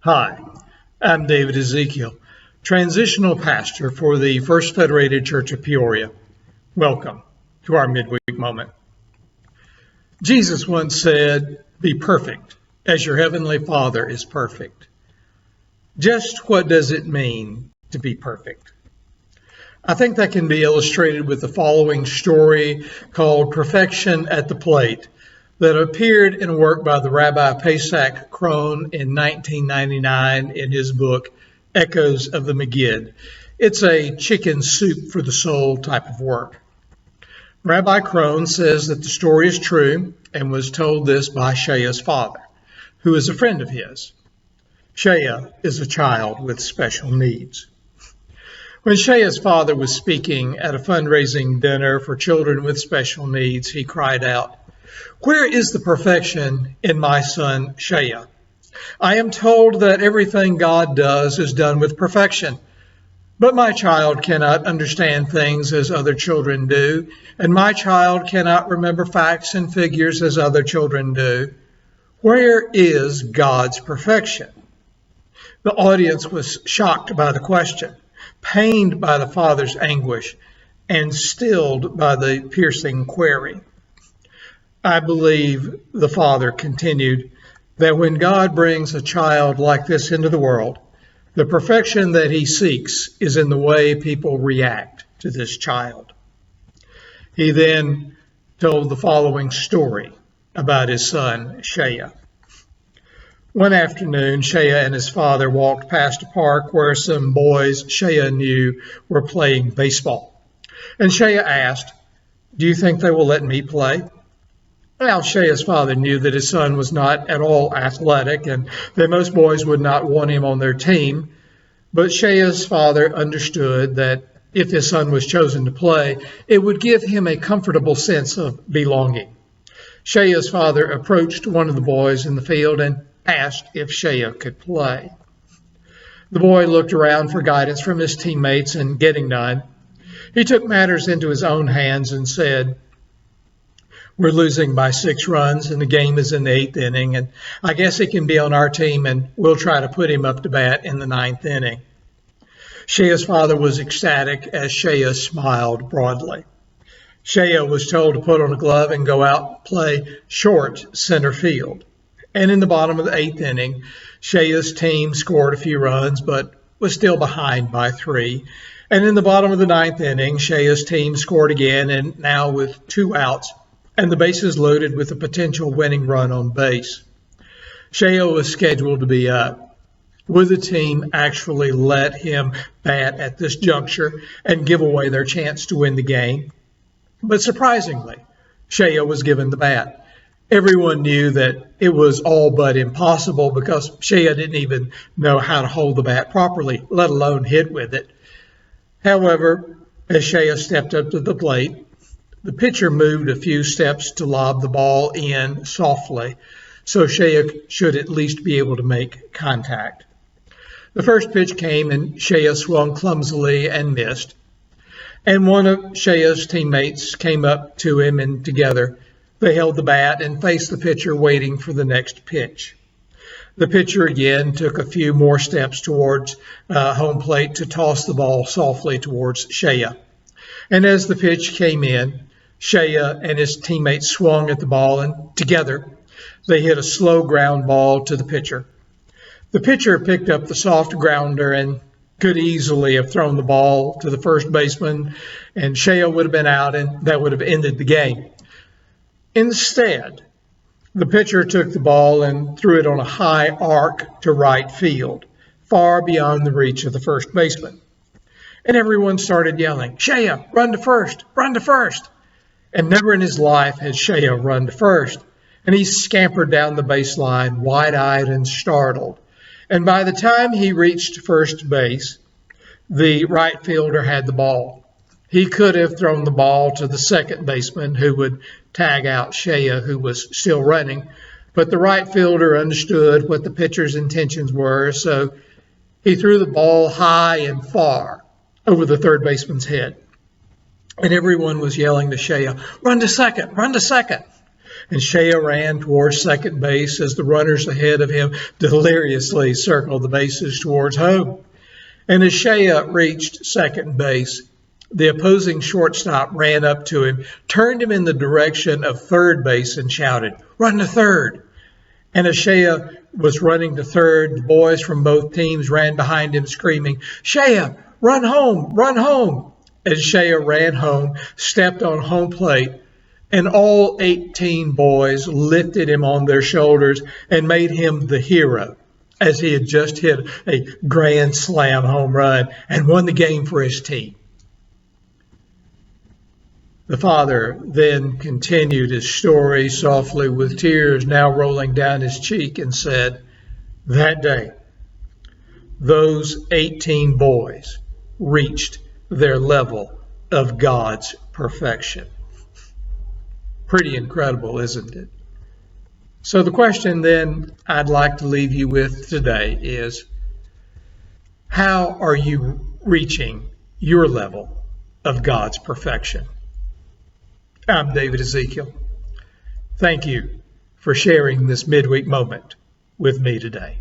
Hi, I'm David Ezekiel, transitional pastor for the First Federated Church of Peoria. Welcome to our midweek moment. Jesus once said, "Be perfect as your heavenly Father is perfect." Just what does it mean to be perfect? I think that can be illustrated with the following story called Perfection at the Plate that appeared in a work by the Rabbi Pesach Krohn in 1999 in his book, Echoes of the Megid. It's a chicken soup for the soul type of work. Rabbi Krohn says that the story is true and was told this by Shea's father, who is a friend of his. Shea is a child with special needs. When Shea's father was speaking at a fundraising dinner for children with special needs, he cried out, "Where is the perfection in my son Shea? I am told that everything God does is done with perfection. But my child cannot understand things as other children do, and my child cannot remember facts and figures as other children do. Where is God's perfection?" The audience was shocked by the question, pained by the father's anguish, and stilled by the piercing query. I believe, the father continued, that when God brings a child like this into the world, the perfection that he seeks is in the way people react to this child. He then told the following story about his son, Shea. One afternoon, Shea and his father walked past a park where some boys Shea knew were playing baseball. And Shea asked, "Do you think they will let me play?" Now, Shea's father knew that his son was not at all athletic and that most boys would not want him on their team. But Shea's father understood that if his son was chosen to play, it would give him a comfortable sense of belonging. Shea's father approached one of the boys in the field and asked if Shea could play. The boy looked around for guidance from his teammates, and getting none, he took matters into his own hands and said, "We're losing by 6 runs, and the game is in the 8th inning, and I guess he can be on our team, and we'll try to put him up to bat in the 9th inning." Shea's father was ecstatic as Shea smiled broadly. Shea was told to put on a glove and go out and play short center field. And in the bottom of the 8th inning, Shea's team scored a few runs, but was still behind by 3. And in the bottom of the 9th inning, Shea's team scored again, and now with 2 outs, and the bases loaded with a potential winning run on base. Shea was scheduled to be up. Would the team actually let him bat at this juncture and give away their chance to win the game? But surprisingly, Shea was given the bat. Everyone knew that it was all but impossible because Shea didn't even know how to hold the bat properly, let alone hit with it. However, as Shea stepped up to the plate, the pitcher moved a few steps to lob the ball in softly, so Shea should at least be able to make contact. The first pitch came, and Shea swung clumsily and missed. And one of Shea's teammates came up to him, and together they held the bat and faced the pitcher, waiting for the next pitch. The pitcher again took a few more steps towards home plate to toss the ball softly towards Shea. And as the pitch came in, Shea and his teammates swung at the ball, and together they hit a slow ground ball to the pitcher. The pitcher picked up the soft grounder and could easily have thrown the ball to the first baseman, and Shea would have been out, and that would have ended the game. Instead, the pitcher took the ball and threw it on a high arc to right field, far beyond the reach of the first baseman. And everyone started yelling, "Shea, run to first, run to first." And never in his life had Shea run to first. And he scampered down the baseline, wide-eyed and startled. And by the time he reached first base, the right fielder had the ball. He could have thrown the ball to the second baseman, who would tag out Shea, who was still running. But the right fielder understood what the pitcher's intentions were, so he threw the ball high and far over the third baseman's head. And everyone was yelling to Shea, "Run to second, run to second." and Shea ran towards second base as the runners ahead of him deliriously circled the bases towards home. And as Shea reached second base, the opposing shortstop ran up to him, turned him in the direction of third base, and shouted, "Run to third!" And as Shea was running to third, the boys from both teams ran behind him, screaming, "Shea, run home! Run home!" As Shea ran home, stepped on home plate, and all 18 boys lifted him on their shoulders and made him the hero, as he had just hit a grand slam home run and won the game for his team. The father then continued his story softly, with tears now rolling down his cheek, and said, "That day, those 18 boys reached their level of God's perfection." Pretty incredible, isn't it? So the question then I'd like to leave you with today is, how are you reaching your level of God's perfection? I'm David Ezekiel. Thank you for sharing this midweek moment with me today.